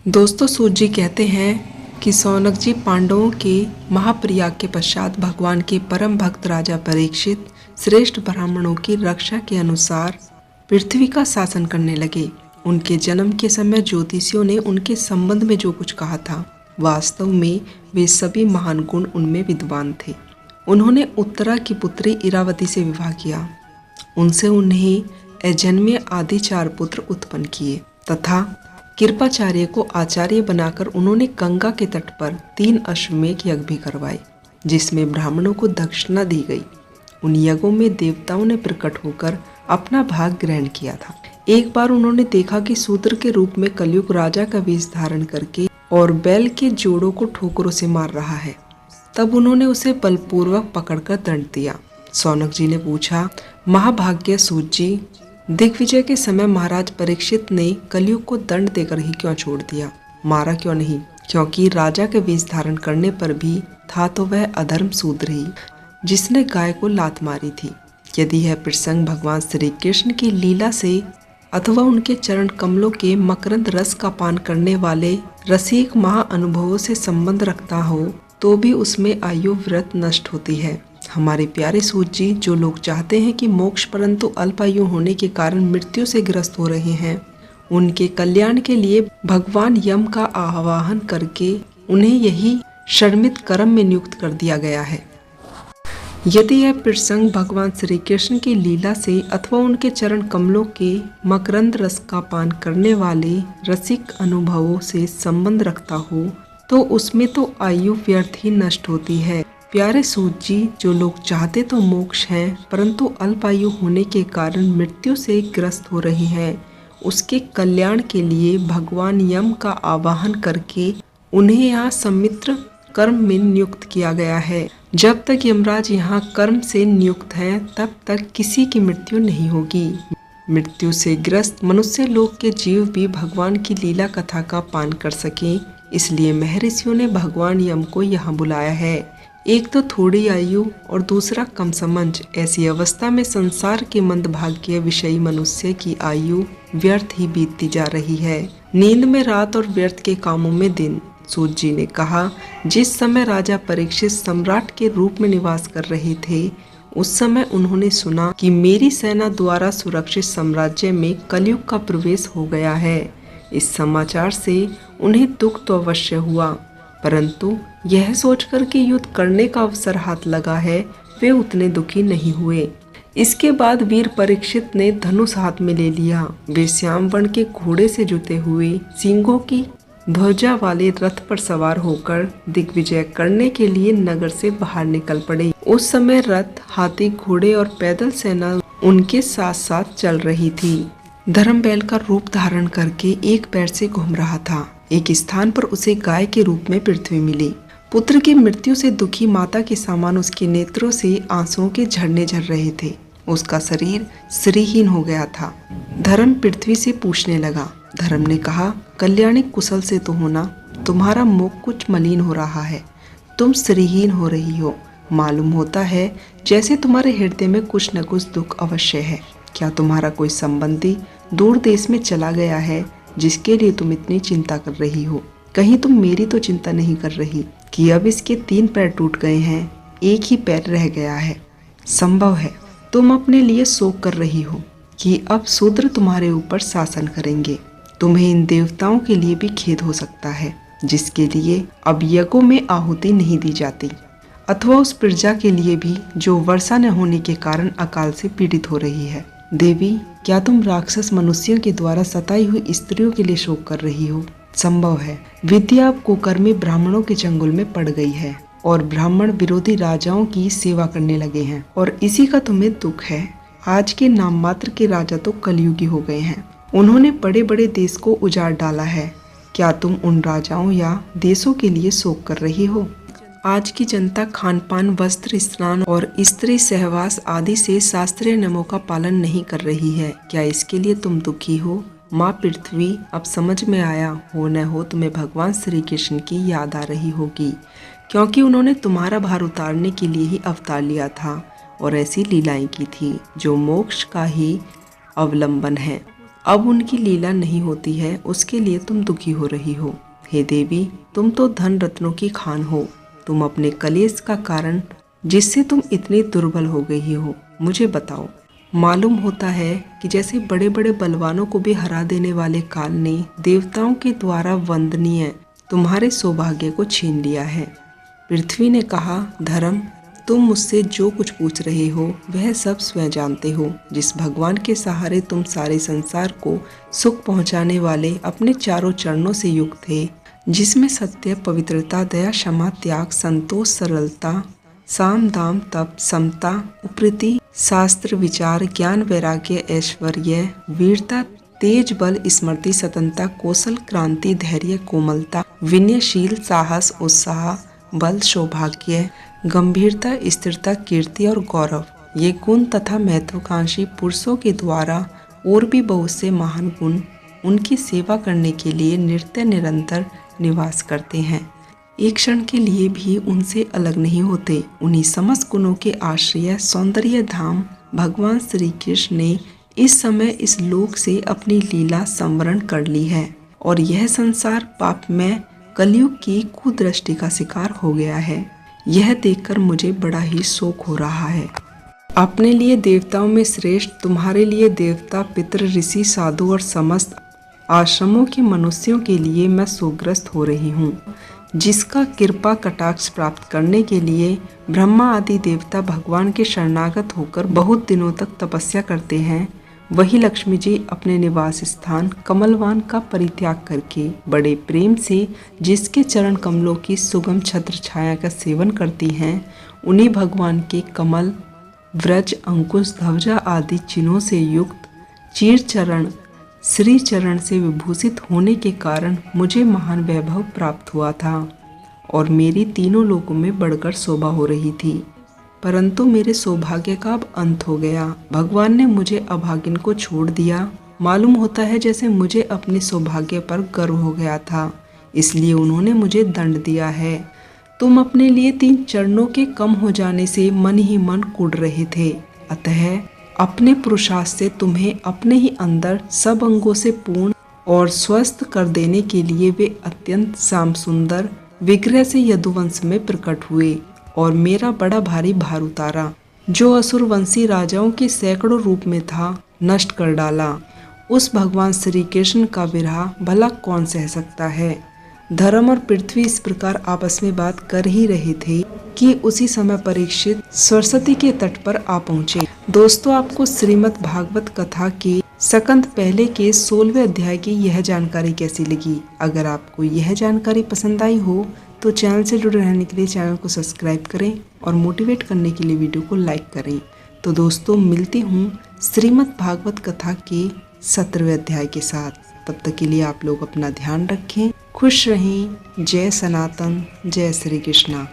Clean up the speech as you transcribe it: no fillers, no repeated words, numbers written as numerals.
दोस्तों, सूत जी कहते हैं कि शौनक जी पांडवों के महाप्रयाग के पश्चात भगवान के परम भक्त राजा परीक्षित श्रेष्ठ ब्राह्मणों की रक्षा के अनुसार पृथ्वी का शासन करने लगे। उनके जन्म के समय ज्योतिषियों ने उनके संबंध में जो कुछ कहा था, वास्तव में वे सभी महान गुण उनमें विद्वान थे। उन्होंने उत्तरा की पुत्री इरावती से विवाह किया। उनसे उन्हें अजन्मेय आदि 4 पुत्र उत्पन्न किए तथा कृपाचार्य को आचार्य बनाकर उन्होंने गंगा के तट पर 3 अश्वमेध यज्ञ भी करवाए, जिसमें ब्राह्मणों को दक्षिणा दी गई। उन यज्ञों में देवताओं ने प्रकट होकर अपना भाग ग्रहण किया था। एक बार उन्होंने देखा कि शूद्र के रूप में कलयुग राजा का वेश धारण करके और बैल के जोड़ों को ठोकरों से मार रहा है। तब उन्होंने उसे बलपूर्वक पकड़कर दंड दिया। शौनक जी ने पूछा, महाभाग्य सूत जी, दिग्विजय के समय महाराज परीक्षित ने कलयुग को दंड देकर ही क्यों छोड़ दिया, मारा क्यों नहीं? क्योंकि राजा के वेश धारण करने पर भी था तो वह अधर्म शूद्र ही, जिसने गाय को लात मारी थी। यदि यह प्रसंग भगवान श्री कृष्ण की लीला से अथवा उनके चरण कमलों के मकरंद रस का पान करने वाले रसिक महाअनुभवों से संबंध रखता हो तो भी उसमें आयु व्रत नष्ट होती है। हमारे प्यारे सूत जी, जो लोग चाहते हैं कि मोक्ष परंतु अल्पायु होने के कारण मृत्यु से ग्रस्त हो रहे हैं, उनके कल्याण के लिए भगवान यम का आवाहन करके उन्हें यही शर्मित कर्म में नियुक्त कर दिया गया है। यदि यह प्रसंग भगवान श्री कृष्ण की लीला से अथवा उनके चरण कमलों के मकरंद रस का पान करने वाले रसिक अनुभवों से संबंध रखता हो तो उसमें तो आयु व्यर्थ ही नष्ट होती है। प्यारे सूत जी, जो लोग चाहते तो मोक्ष हैं परंतु अल्पायु होने के कारण मृत्यु से ग्रस्त हो रहे हैं, उसके कल्याण के लिए भगवान यम का आवाहन करके उन्हें यहाँ सम्मित्र कर्म में नियुक्त किया गया है। जब तक यमराज यहाँ कर्म से नियुक्त हैं, तब तक किसी की मृत्यु नहीं होगी। मृत्यु से ग्रस्त मनुष्य लोक के जीव भी भगवान की लीला कथा का पान कर सकें, इसलिए महर्षियों ने भगवान यम को यहाँ बुलाया है। एक तो थोड़ी आयु और दूसरा कम समझ, ऐसी अवस्था में संसार के मंदभाग्य विषयी मनुष्य की आयु व्यर्थ ही बीतती जा रही है। नींद में रात और व्यर्थ के कामों में दिन। सूत जी ने कहा, जिस समय राजा परीक्षित सम्राट के रूप में निवास कर रहे थे, उस समय उन्होंने सुना कि मेरी सेना द्वारा सुरक्षित साम्राज्य में कलयुग का प्रवेश हो गया है। इस समाचार से उन्हें दुख तो अवश्य हुआ, परंतु यह सोचकर कि युद्ध करने का अवसर हाथ लगा है, वे उतने दुखी नहीं हुए। इसके बाद वीर परीक्षित ने धनुष हाथ में ले लिया। वे श्याम वर्ण के घोड़े से जुते हुए सींगों की ध्वजा वाले रथ पर सवार होकर दिग्विजय करने के लिए नगर से बाहर निकल पड़े। उस समय रथ, हाथी, घोड़े और पैदल सेना उनके साथ साथ चल रही थी। धर्म बैल का रूप धारण करके एक पैर से घूम रहा था। एक स्थान पर उसे गाय के रूप में पृथ्वी मिली। पुत्र की मृत्यु से दुखी माता के समान उसके नेत्रों से आंसुओं के झरने झर रहे थे। उसका शरीर श्रीहीन हो गया था। धर्म पृथ्वी से पूछने लगा। धर्म ने कहा, कल्याणी, कुशल से तो होना? तुम्हारा मुख कुछ मलिन हो रहा है, तुम श्रीहीन हो रही हो। मालूम होता है जैसे तुम्हारे हृदय में कुछ न कुछ दुख अवश्य है। क्या तुम्हारा कोई संबंधी दूर देश में चला गया है जिसके लिए तुम इतनी चिंता कर रही हो? कहीं तुम मेरी तो चिंता नहीं कर रही कि अब इसके 3 पैर टूट गए हैं, एक ही पैर रह गया है? संभव है तुम अपने लिए शोक कर रही हो कि अब शूद्र तुम्हारे ऊपर शासन करेंगे। तुम्हें इन देवताओं के लिए भी खेद हो सकता है जिसके लिए अब यज्ञों में आहुति नहीं दी जाती, अथवा उस प्रजा के लिए भी जो वर्षा न होने के कारण अकाल से पीड़ित हो रही है। देवी, क्या तुम राक्षस मनुष्यों के द्वारा सताई हुई स्त्रियों के लिए शोक कर रही हो? संभव है विद्या अब कुकर्मी ब्राह्मणों के चंगुल में पड़ गई है और ब्राह्मण विरोधी राजाओं की सेवा करने लगे हैं, और इसी का तुम्हें दुख है। आज के नाम मात्र के राजा तो कलयुगी हो गए हैं। उन्होंने बड़े बड़े देश को उजाड़ डाला है। क्या तुम उन राजाओं या देशों के लिए शोक कर रही हो? आज की जनता खानपान, वस्त्र, स्नान और स्त्री सहवास आदि से शास्त्रीय नियमों का पालन नहीं कर रही है। क्या इसके लिए तुम दुखी हो? माँ पृथ्वी, अब समझ में आया हो न हो तुम्हें भगवान श्री कृष्ण की याद आ रही होगी, क्योंकि उन्होंने तुम्हारा भार उतारने के लिए ही अवतार लिया था और ऐसी लीलाएं की थी जो मोक्ष का ही अवलंबन है। अब उनकी लीला नहीं होती है, उसके लिए तुम दुखी हो रही हो। हे देवी, तुम तो धन रत्नों की खान हो, तुम अपने कलेश का कारण जिससे तुम इतनी दुर्बल हो गई हो, मुझे बताओ। मालूम होता है कि जैसे बड़े बड़े बलवानों को भी हरा देने वाले काल ने देवताओं के द्वारा वंदनीय तुम्हारे सौभाग्य को छीन लिया है। पृथ्वी ने कहा, धर्म, तुम मुझसे जो कुछ पूछ रहे हो वह सब स्वयं जानते हो। जिस भगवान के सहारे तुम सारे संसार को सुख पहुंचाने वाले अपने चारों चरणों से युक्त थे, जिसमें सत्य, पवित्रता, दया, क्षमा, त्याग, संतोष, सरलता, साम, दाम, तप, समता, उपरति, शास्त्र, विचार, ज्ञान, वैराग्य, ऐश्वर्य, वीरता, तेज, बल, स्मृति, सतनता, कौशल, क्रांति, धैर्य, कोमलता, विनयशील, साहस, उत्साह, बल, सौभाग्य, गंभीरता, स्थिरता, कीर्ति और गौरव, ये गुण तथा महत्वाकांक्षी पुरुषों के द्वारा और भी बहुत से महान गुण उनकी सेवा करने के लिए नित्य निरंतर निवास करते हैं, एक क्षण के लिए भी उनसे अलग नहीं होते। उन्हीं समस्त गुणों के आश्रय सौंदर्य धाम भगवान श्री कृष्ण ने इस समय इस लोक से अपनी लीला संवरण कर ली है और यह संसार पापमय कलयुग की कुदृष्टि का शिकार हो गया है। यह देखकर मुझे बड़ा ही शोक हो रहा है। अपने लिए देवताओं में श्रेष्ठ, तुम्हारे लिए देवता, पितृ, ऋषि, साधु और समस्त आश्रमों के मनुष्यों के लिए मैं शोकग्रस्त हो रही हूँ। जिसका कृपा कटाक्ष प्राप्त करने के लिए ब्रह्मा आदि देवता भगवान के शरणागत होकर बहुत दिनों तक तपस्या करते हैं, वही लक्ष्मी जी अपने निवास स्थान कमलवान का परित्याग करके बड़े प्रेम से जिसके चरण कमलों की सुगम छत्र छाया का सेवन करती हैं, उन्हीं भगवान के कमल, व्रज, अंकुश, ध्वजा आदि चिन्हों से युक्त चीर चरण श्री चरण से विभूषित होने के कारण मुझे महान वैभव प्राप्त हुआ था और मेरी तीनों लोकों में बढ़कर शोभा हो रही थी। परंतु मेरे सौभाग्य का अब अंत हो गया। भगवान ने मुझे अभागिन को छोड़ दिया। मालूम होता है जैसे मुझे अपने सौभाग्य पर गर्व हो गया था, इसलिए उन्होंने मुझे दंड दिया है। तुम अपने लिए 3 चरणों के कम हो जाने से मन ही मन कुढ़ रहे थे, अतः अपने पुरुषार्थ से तुम्हें अपने ही अंदर सब अंगों से पूर्ण और स्वस्थ कर देने के लिए वे अत्यंत श्याम सुंदर विग्रह से यदुवंश में प्रकट हुए और मेरा बड़ा भारी भार उतारा, जो असुरवंशी राजाओं के सैकड़ों रूप में था, नष्ट कर डाला। उस भगवान श्री कृष्ण का विरह भला कौन सह सकता है। धर्म और पृथ्वी इस प्रकार आपस में बात कर ही रहे थे कि उसी समय परीक्षित सरस्वती के तट पर आ पहुँचे। दोस्तों, आपको श्रीमद् भागवत कथा के सकंद पहले के 16वें अध्याय की यह जानकारी कैसी लगी? अगर आपको यह जानकारी पसंद आई हो तो चैनल से जुड़े रहने के लिए चैनल को सब्सक्राइब करें और मोटिवेट करने के लिए वीडियो को लाइक करें। तो दोस्तों, मिलती हूँ श्रीमद् भागवत कथा के 17वें अध्याय के साथ। तब तक के लिए आप लोग अपना ध्यान रखें, खुश रहें। जय सनातन, जय श्री कृष्णा।